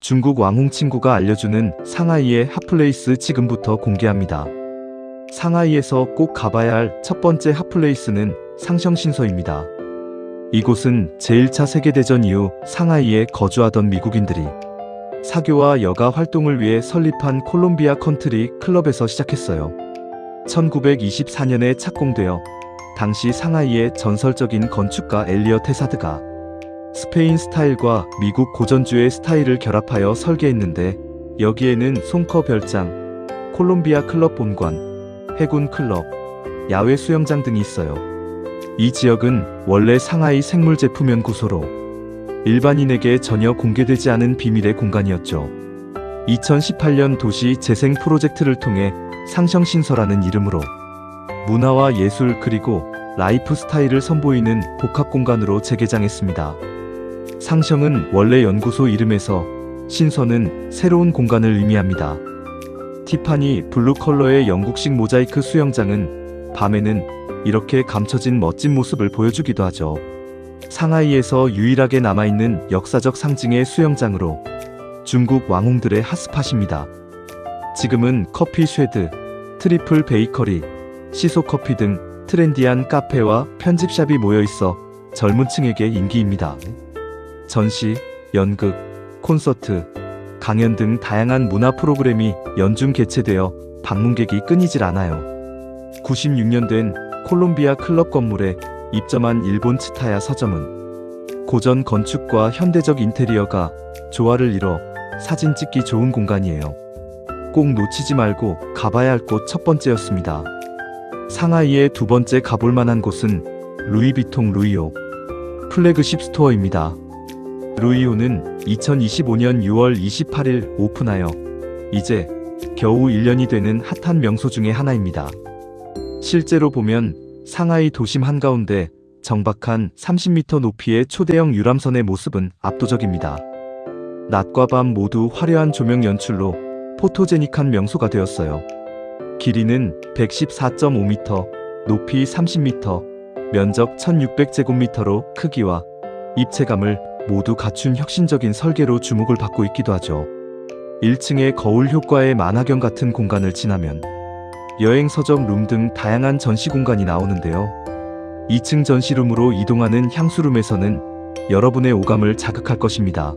중국 왕홍 친구가 알려주는 상하이의 핫플레이스 지금부터 공개합니다. 상하이에서 꼭 가봐야 할 첫 번째 핫플레이스는 상성신서입니다. 이곳은 제1차 세계대전 이후 상하이에 거주하던 미국인들이 사교와 여가 활동을 위해 설립한 콜롬비아 컨트리 클럽에서 시작했어요. 1924년에 착공되어 당시 상하이의 전설적인 건축가 엘리엇 헤사드가 스페인 스타일과 미국 고전주의 스타일을 결합하여 설계했는데, 여기에는 송커 별장, 콜롬비아 클럽 본관, 해군 클럽, 야외 수영장 등이 있어요. 이 지역은 원래 상하이 생물제품연구소로 일반인에게 전혀 공개되지 않은 비밀의 공간이었죠. 2018년 도시 재생 프로젝트를 통해 상성신서라는 이름으로 문화와 예술 그리고 라이프 스타일을 선보이는 복합 공간으로 재개장했습니다. 상성은 원래 연구소 이름에서, 신서는 새로운 공간을 의미합니다. 티파니 블루 컬러의 영국식 모자이크 수영장은 밤에는 이렇게 감춰진 멋진 모습을 보여주기도 하죠. 상하이에서 유일하게 남아있는 역사적 상징의 수영장으로 중국 왕홍들의 핫스팟입니다. 지금은 커피 쉐드, 트리플 베이커리, 시소 커피 등 트렌디한 카페와 편집샵이 모여있어 젊은 층에게 인기입니다. 전시, 연극, 콘서트, 강연 등 다양한 문화 프로그램이 연중 개최되어 방문객이 끊이질 않아요. 96년 된 콜롬비아 클럽 건물에 입점한 일본 츠타야 서점은 고전 건축과 현대적 인테리어가 조화를 이뤄 사진 찍기 좋은 공간이에요. 꼭 놓치지 말고 가봐야 할 곳 첫 번째였습니다. 상하이의 두 번째 가볼 만한 곳은 루이비통 루이오 플래그십 스토어입니다. 루이오는 2025년 6월 28일 오픈하여 이제 겨우 1년이 되는 핫한 명소 중의 하나입니다. 실제로 보면 상하이 도심 한가운데 정박한 30m 높이의 초대형 유람선의 모습은 압도적입니다. 낮과 밤 모두 화려한 조명 연출로 포토제닉한 명소가 되었어요. 길이는 114.5m, 높이 30m, 면적 1600제곱미터로 크기와 입체감을 모두 갖춘 혁신적인 설계로 주목을 받고 있기도 하죠. 1층의 거울 효과의 만화경 같은 공간을 지나면 여행 서적 룸 등 다양한 전시 공간이 나오는데요. 2층 전시룸으로 이동하는 향수룸에서는 여러분의 오감을 자극할 것입니다.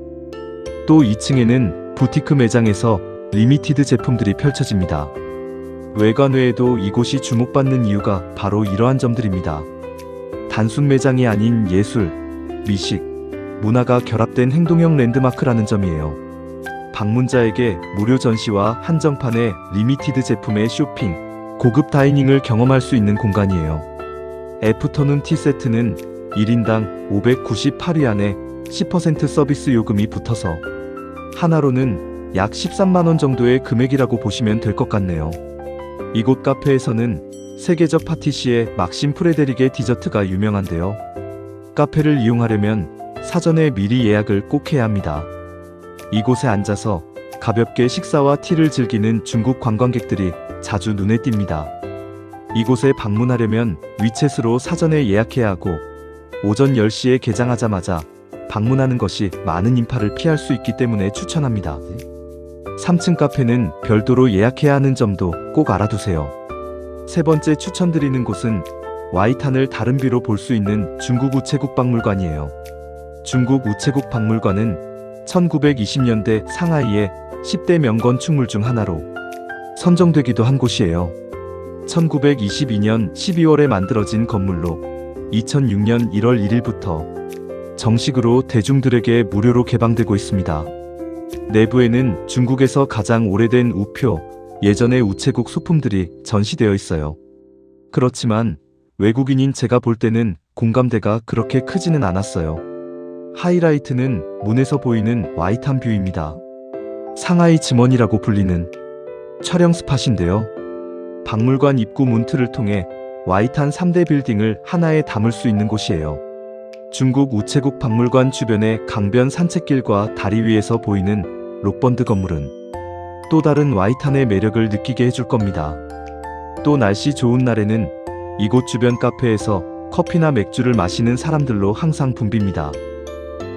또 2층에는 부티크 매장에서 리미티드 제품들이 펼쳐집니다. 외관 외에도 이곳이 주목받는 이유가 바로 이러한 점들입니다. 단순 매장이 아닌 예술, 미식, 문화가 결합된 행동형 랜드마크라는 점이에요. 방문자에게 무료 전시와 한정판의 리미티드 제품의 쇼핑, 고급 다이닝을 경험할 수 있는 공간이에요. 애프터눈 티 세트는 1인당 598위안에 10% 서비스 요금이 붙어서 하나로는 약 13만원 정도의 금액이라고 보시면 될 것 같네요. 이곳 카페에서는 세계적 파티시에 막심 프레데릭의 디저트가 유명한데요. 카페를 이용하려면 사전에 미리 예약을 꼭 해야 합니다. 이곳에 앉아서 가볍게 식사와 티를 즐기는 중국 관광객들이 자주 눈에 띕니다. 이곳에 방문하려면 위챗으로 사전에 예약해야 하고 오전 10시에 개장하자마자 방문하는 것이 많은 인파를 피할 수 있기 때문에 추천합니다. 3층 카페는 별도로 예약해야 하는 점도 꼭 알아두세요. 세 번째 추천드리는 곳은 와이탄을 다른 뷰로 볼 수 있는 중국 우체국 박물관이에요. 중국 우체국 박물관은 1920년대 상하이의 10대 명건축물 중 하나로 선정되기도 한 곳이에요. 1922년 12월에 만들어진 건물로 2006년 1월 1일부터 정식으로 대중들에게 무료로 개방되고 있습니다. 내부에는 중국에서 가장 오래된 우표, 예전의 우체국 소품들이 전시되어 있어요. 그렇지만 외국인인 제가 볼 때는 공감대가 그렇게 크지는 않았어요. 하이라이트는 문에서 보이는 와이탄 뷰입니다. 상하이 증원이라고 불리는 촬영 스팟인데요. 박물관 입구 문틀을 통해 와이탄 3대 빌딩을 하나에 담을 수 있는 곳이에요. 중국 우체국 박물관 주변의 강변 산책길과 다리 위에서 보이는 록번드 건물은 또 다른 와이탄의 매력을 느끼게 해줄 겁니다. 또 날씨 좋은 날에는 이곳 주변 카페에서 커피나 맥주를 마시는 사람들로 항상 붐빕니다.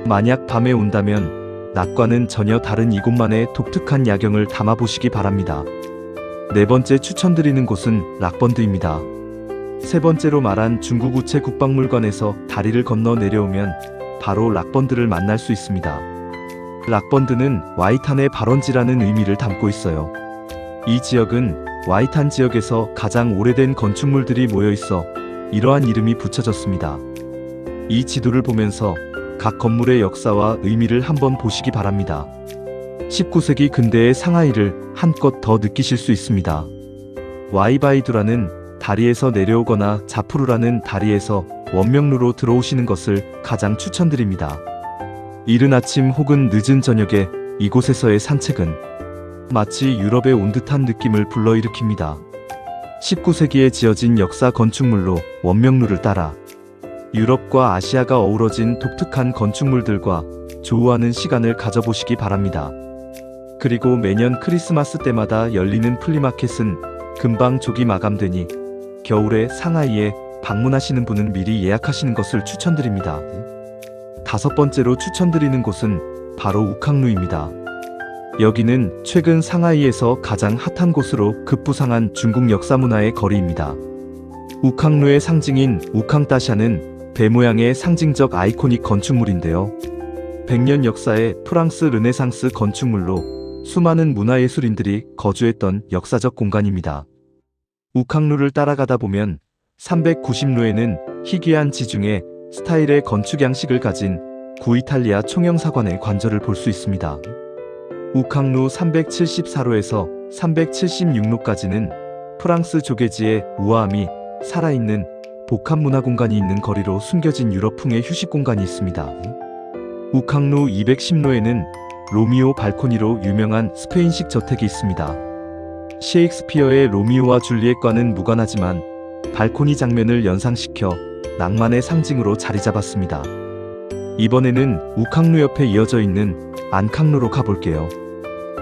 만약 밤에 온다면 낮과는 전혀 다른 이곳만의 독특한 야경을 담아보시기 바랍니다. 네 번째 추천드리는 곳은 락번드입니다. 세 번째로 말한 중국 우체 국박물관에서 다리를 건너 내려오면 바로 락번드를 만날 수 있습니다. 락번드는 와이탄의 발원지라는 의미를 담고 있어요. 이 지역은 와이탄 지역에서 가장 오래된 건축물들이 모여 있어 이러한 이름이 붙여졌습니다. 이 지도를 보면서 각 건물의 역사와 의미를 한번 보시기 바랍니다. 19세기 근대의 상하이를 한껏 더 느끼실 수 있습니다. 와이바이두라는 다리에서 내려오거나 자푸르라는 다리에서 원명루로 들어오시는 것을 가장 추천드립니다. 이른 아침 혹은 늦은 저녁에 이곳에서의 산책은 마치 유럽에 온 듯한 느낌을 불러일으킵니다. 19세기에 지어진 역사 건축물로 원명루를 따라 유럽과 아시아가 어우러진 독특한 건축물들과 조우하는 시간을 가져보시기 바랍니다. 그리고 매년 크리스마스 때마다 열리는 플리마켓은 금방 조기 마감되니 겨울에 상하이에 방문하시는 분은 미리 예약하시는 것을 추천드립니다. 다섯 번째로 추천드리는 곳은 바로 우캉루입니다. 여기는 최근 상하이에서 가장 핫한 곳으로 급부상한 중국 역사문화의 거리입니다. 우캉루의 상징인 우캉따샤는 배 모양의 상징적 아이코닉 건축물인데요. 100년 역사의 프랑스 르네상스 건축물로 수많은 문화예술인들이 거주했던 역사적 공간입니다. 우캉루를 따라가다 보면 390루에는 희귀한 지중해 스타일의 건축 양식을 가진 구이탈리아 총영사관의 관절을 볼 수 있습니다. 우캉루 374루에서 376루까지는 프랑스 조개지의 우아함이 살아있는 복합문화 공간이 있는 거리로 숨겨진 유럽풍의 휴식 공간이 있습니다. 우캉루 210루에는 로미오 발코니로 유명한 스페인식 저택이 있습니다. 셰익스피어의 로미오와 줄리엣과는 무관하지만 발코니 장면을 연상시켜 낭만의 상징으로 자리 잡았습니다. 이번에는 우캉루 옆에 이어져 있는 안캉루로 가볼게요.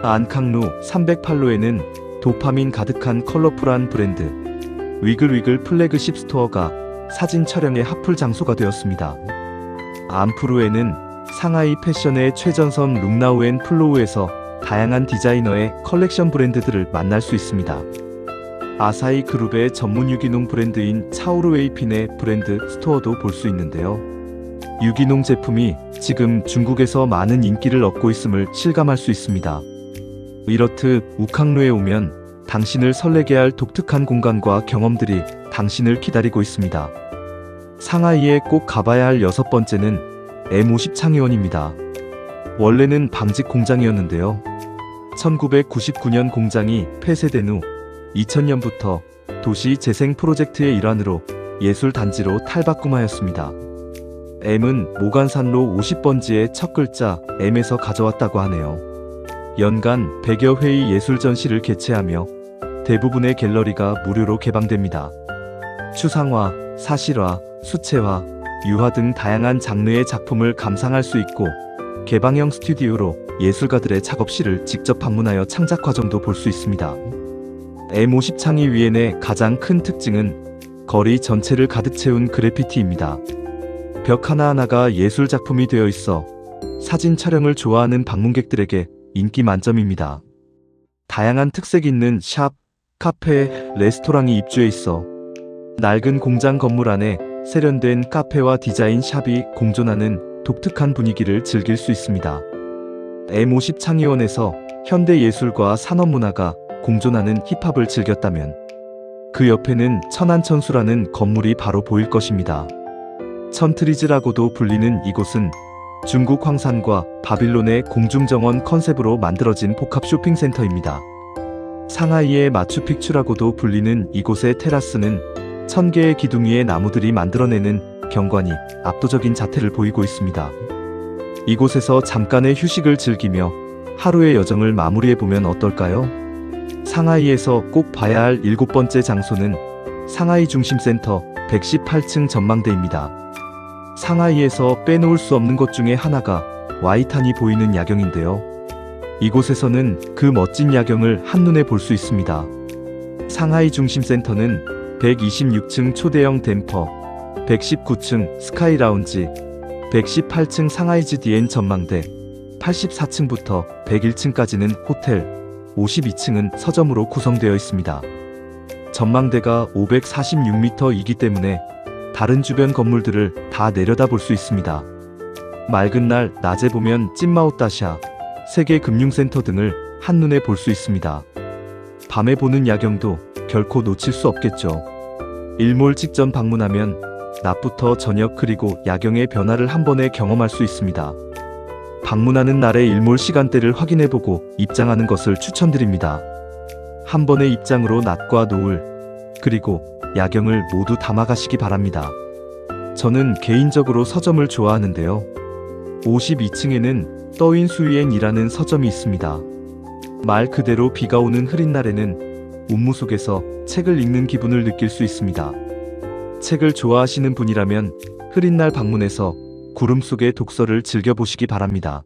안캉루 308루에는 도파민 가득한 컬러풀한 브랜드 위글위글 플래그십 스토어가 사진 촬영의 핫플 장소가 되었습니다. 안푸루에는 상하이 패션의 최전선 룽나우앤 플로우에서 다양한 디자이너의 컬렉션 브랜드들을 만날 수 있습니다. 아사히 그룹의 전문 유기농 브랜드인 차오르웨이핀의 브랜드 스토어도 볼 수 있는데요. 유기농 제품이 지금 중국에서 많은 인기를 얻고 있음을 실감할 수 있습니다. 이렇듯 우캉루에 오면 당신을 설레게 할 독특한 공간과 경험들이 당신을 기다리고 있습니다. 상하이에 꼭 가봐야 할 여섯 번째는 M50 창의원입니다. 원래는 방직 공장이었는데요. 1999년 공장이 폐쇄된 후 2000년부터 도시 재생 프로젝트의 일환으로 예술단지로 탈바꿈하였습니다. M은 모간산로 50번지의 첫 글자 M에서 가져왔다고 하네요. 연간 100여 회의 예술 전시를 개최하며 대부분의 갤러리가 무료로 개방됩니다. 추상화, 사실화, 수채화, 유화 등 다양한 장르의 작품을 감상할 수 있고 개방형 스튜디오로 예술가들의 작업실을 직접 방문하여 창작 과정도 볼 수 있습니다. M50 창의 위엔의 가장 큰 특징은 거리 전체를 가득 채운 그래피티입니다. 벽 하나하나가 예술 작품이 되어 있어 사진 촬영을 좋아하는 방문객들에게 인기 만점입니다. 다양한 특색 있는 샵, 카페, 레스토랑이 입주해 있어 낡은 공장 건물 안에 세련된 카페와 디자인 샵이 공존하는 독특한 분위기를 즐길 수 있습니다. M50 창의원에서 현대 예술과 산업문화가 공존하는 힙합을 즐겼다면 그 옆에는 천안천수라는 건물이 바로 보일 것입니다. 천트리즈라고도 불리는 이곳은 중국 황산과 바빌론의 공중정원 컨셉으로 만들어진 복합 쇼핑센터입니다. 상하이의 마추픽추라고도 불리는 이곳의 테라스는 1000개의 기둥 위의 나무들이 만들어내는 경관이 압도적인 자태를 보이고 있습니다. 이곳에서 잠깐의 휴식을 즐기며 하루의 여정을 마무리해보면 어떨까요? 상하이에서 꼭 봐야 할 7번째 장소는 상하이 중심센터 118층 전망대입니다. 상하이에서 빼놓을 수 없는 것 중에 하나가 와이탄이 보이는 야경인데요. 이곳에서는 그 멋진 야경을 한눈에 볼 수 있습니다. 상하이 중심센터는 126층 초대형 댐퍼, 119층 스카이 라운지, 118층 상하이 GDN 전망대, 84층부터 101층까지는 호텔, 52층은 서점으로 구성되어 있습니다. 전망대가 546m이기 때문에 다른 주변 건물들을 다 내려다볼 수 있습니다. 맑은 날 낮에 보면 찐마오따샤, 세계금융센터 등을 한눈에 볼 수 있습니다. 밤에 보는 야경도 결코 놓칠 수 없겠죠. 일몰 직전 방문하면 낮부터 저녁 그리고 야경의 변화를 한 번에 경험할 수 있습니다. 방문하는 날의 일몰 시간대를 확인해보고 입장하는 것을 추천드립니다. 한 번의 입장으로 낮과 노을, 그리고 야경을 모두 담아가시기 바랍니다. 저는 개인적으로 서점을 좋아하는데요. 52층에는 떠인 수이엔이라는 서점이 있습니다. 말 그대로 비가 오는 흐린 날에는 운무 속에서 책을 읽는 기분을 느낄 수 있습니다. 책을 좋아하시는 분이라면 흐린 날 방문해서 구름 속의 독서를 즐겨보시기 바랍니다.